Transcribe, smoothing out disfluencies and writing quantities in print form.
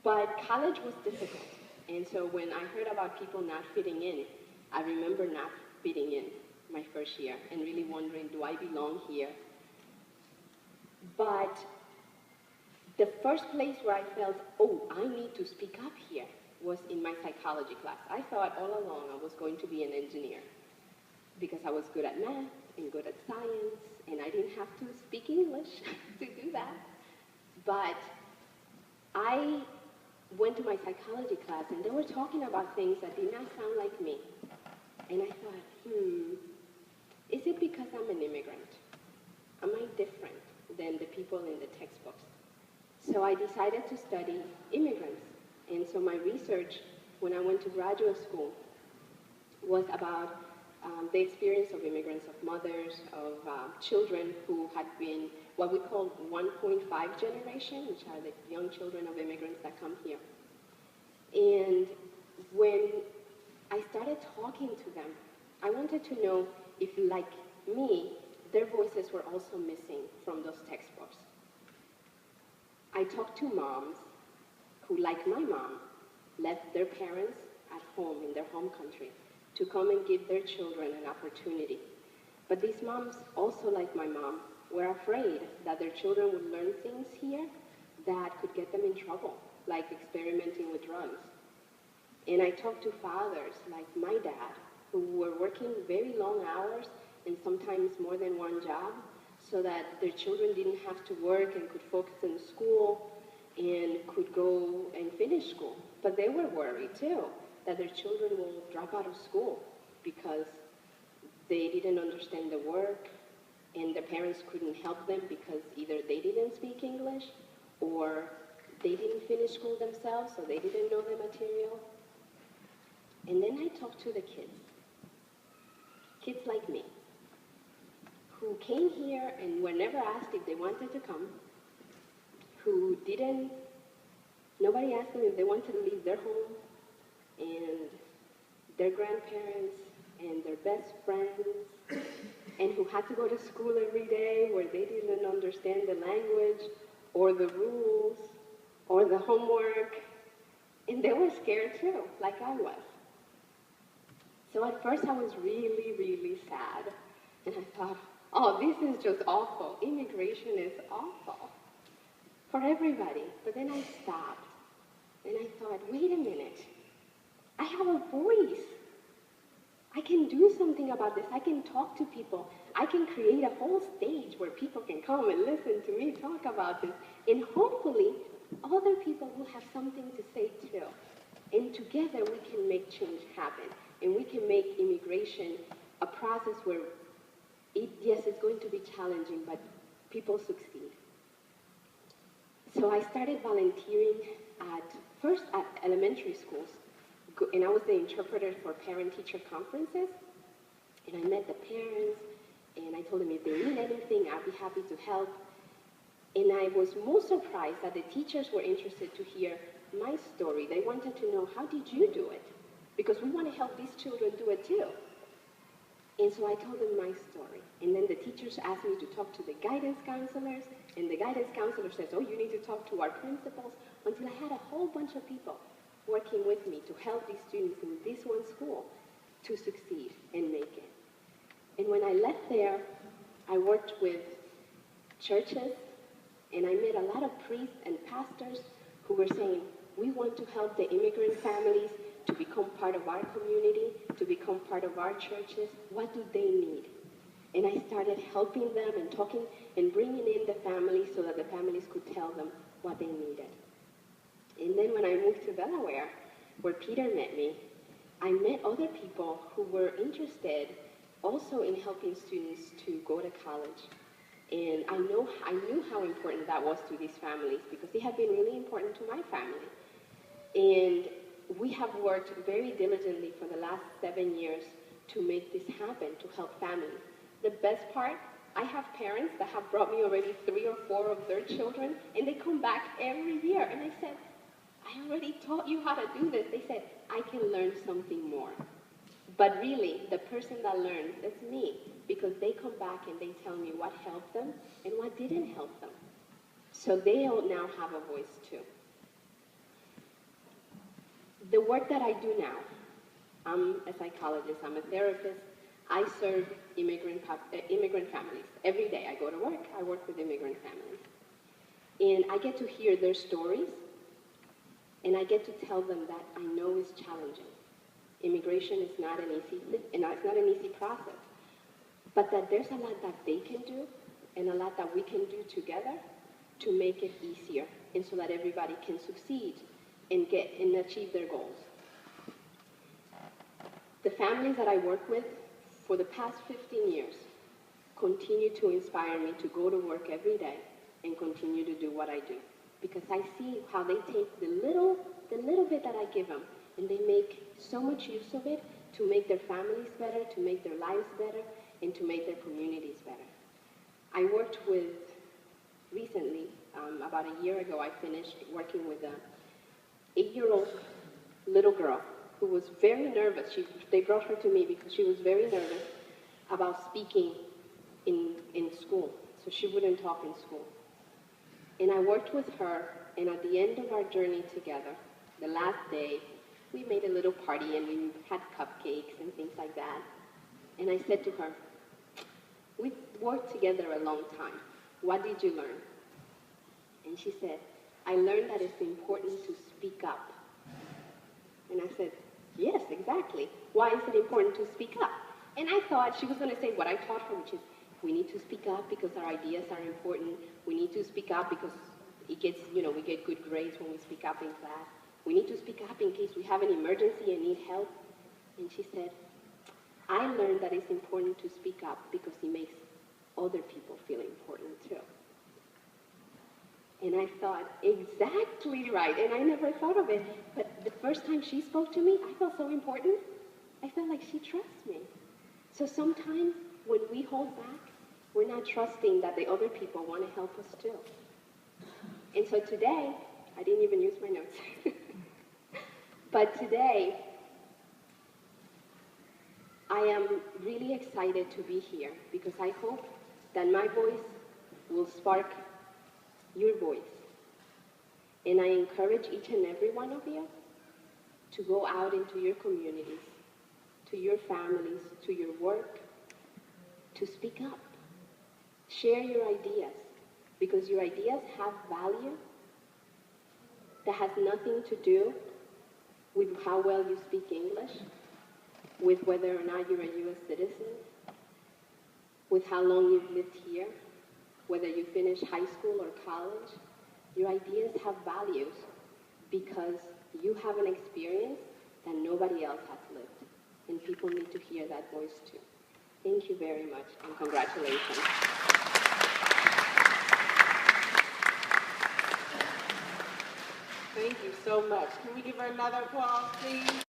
But college was difficult. And so when I heard about people not fitting in, I remember not fitting in my first year and really wondering, do I belong here? But the first place where I felt, oh, I need to speak up here was in my psychology class. I thought all along I was going to be an engineer because I was good at math and good at science, and I didn't have to speak English to do that. But I went to my psychology class, and they were talking about things that did not sound like me. And I thought, is it because I'm an immigrant? Am I different than the people in the textbooks? So I decided to study immigrants. And so my research, when I went to graduate school, was about the experience of immigrants, of mothers, of children who had been what we call 1.5 generation, which are the young children of immigrants that come here. And when I started talking to them, I wanted to know if, like me, their voices were also missing from those textbooks. I talked to moms who, like my mom, left their parents at home in their home country to come and give their children an opportunity. But these moms, also like my mom, were afraid that their children would learn things here that could get them in trouble, like experimenting with drugs. And I talked to fathers, like my dad, who were working very long hours and sometimes more than one job, so that their children didn't have to work and could focus in school and could go and finish school. But they were worried too, that their children will drop out of school because they didn't understand the work and their parents couldn't help them because either they didn't speak English or they didn't finish school themselves, so they didn't know the material. And then I talked to the kids like me, who came here and were never asked if they wanted to come, who didn't, nobody asked them if they wanted to leave their home and their grandparents and their best friends, and who had to go to school every day where they didn't understand the language or the rules or the homework, and they were scared too, like I was. So at first I was really, really sad, and I thought, oh, this is just awful. Immigration is awful for everybody. But then I stopped, and I thought, wait a minute. I have a voice. I can do something about this. I can talk to people. I can create a whole stage where people can come and listen to me talk about this. And hopefully, other people will have something to say too. And together we can make change happen. And we can make immigration a process where, yes, it's going to be challenging, but people succeed. So I started volunteering first at elementary schools. And I was the interpreter for parent-teacher conferences. And I met the parents, and I told them if they need anything, I'd be happy to help. And I was most surprised that the teachers were interested to hear my story. They wanted to know, how did you do it? Because we want to help these children do it too. And so I told them my story. And then the teachers asked me to talk to the guidance counselors, and the guidance counselor says, oh, you need to talk to our principals, until I had a whole bunch of people working with me to help these students in this one school to succeed and make it. And when I left there, I worked with churches, and I met a lot of priests and pastors who were saying, we want to help the immigrant families to become part of our community, to become part of our churches. What do they need? And I started helping them and talking and bringing in the families so that the families could tell them what they needed. And then when I moved to Delaware, where Peter met me, I met other people who were interested also in helping students to go to college. And I knew how important that was to these families because it had been really important to my family. And we have worked very diligently for the last 7 years to make this happen, to help families. The best part, I have parents that have brought me already 3 or 4 of their children, and they come back every year. And I said, I already taught you how to do this. They said, I can learn something more. But really, the person that learns is me, because they come back and they tell me what helped them and what didn't help them. So they all now have a voice too. work that I do now, I'm a psychologist, I'm a therapist. I serve immigrant families. Every day I go to work, I work with immigrant families. And I get to hear their stories, and I get to tell them that I know is challenging. Immigration is not an easy process, but that there's a lot that they can do and a lot that we can do together to make it easier, and so that everybody can succeed and achieve their goals. The families that I work with for the past 15 years continue to inspire me to go to work every day and continue to do what I do, because I see how they take the little bit that I give them, and they make so much use of it to make their families better, to make their lives better, and to make their communities better. I worked with, recently, about a year ago, I finished working with an 8-year-old little girl who was very nervous. They brought her to me because she was very nervous about speaking in school, so she wouldn't talk in school. And I worked with her, and at the end of our journey together, the last day, we made a little party and we had cupcakes and things like that. And I said to her, "We've worked together a long time. What did you learn?" And she said, "I learned that it's important to speak up." And I said, "Yes, exactly. Why is it important to speak up?" And I thought she was going to say what I taught her, which is, we need to speak up because our ideas are important. We need to speak up because we get good grades when we speak up in class. We need to speak up in case we have an emergency and need help. And she said, "I learned that it's important to speak up because it makes other people feel important too." And I thought, exactly right. And I never thought of it. But the first time she spoke to me, I felt so important. I felt like she trusts me. So sometimes when we hold back, we're not trusting that the other people want to help us too. And so today, I didn't even use my notes. But today, I am really excited to be here because I hope that my voice will spark your voice. And I encourage each and every one of you to go out into your communities, to your families, to your work, to speak up. Share your ideas, because your ideas have value that has nothing to do with how well you speak English, with whether or not you're a U.S. citizen, with how long you've lived here, whether you finish high school or college. Your ideas have values because you have an experience that nobody else has lived, and people need to hear that voice too. Thank you very much, and congratulations. Thank you so much. Can we give her another applause, please?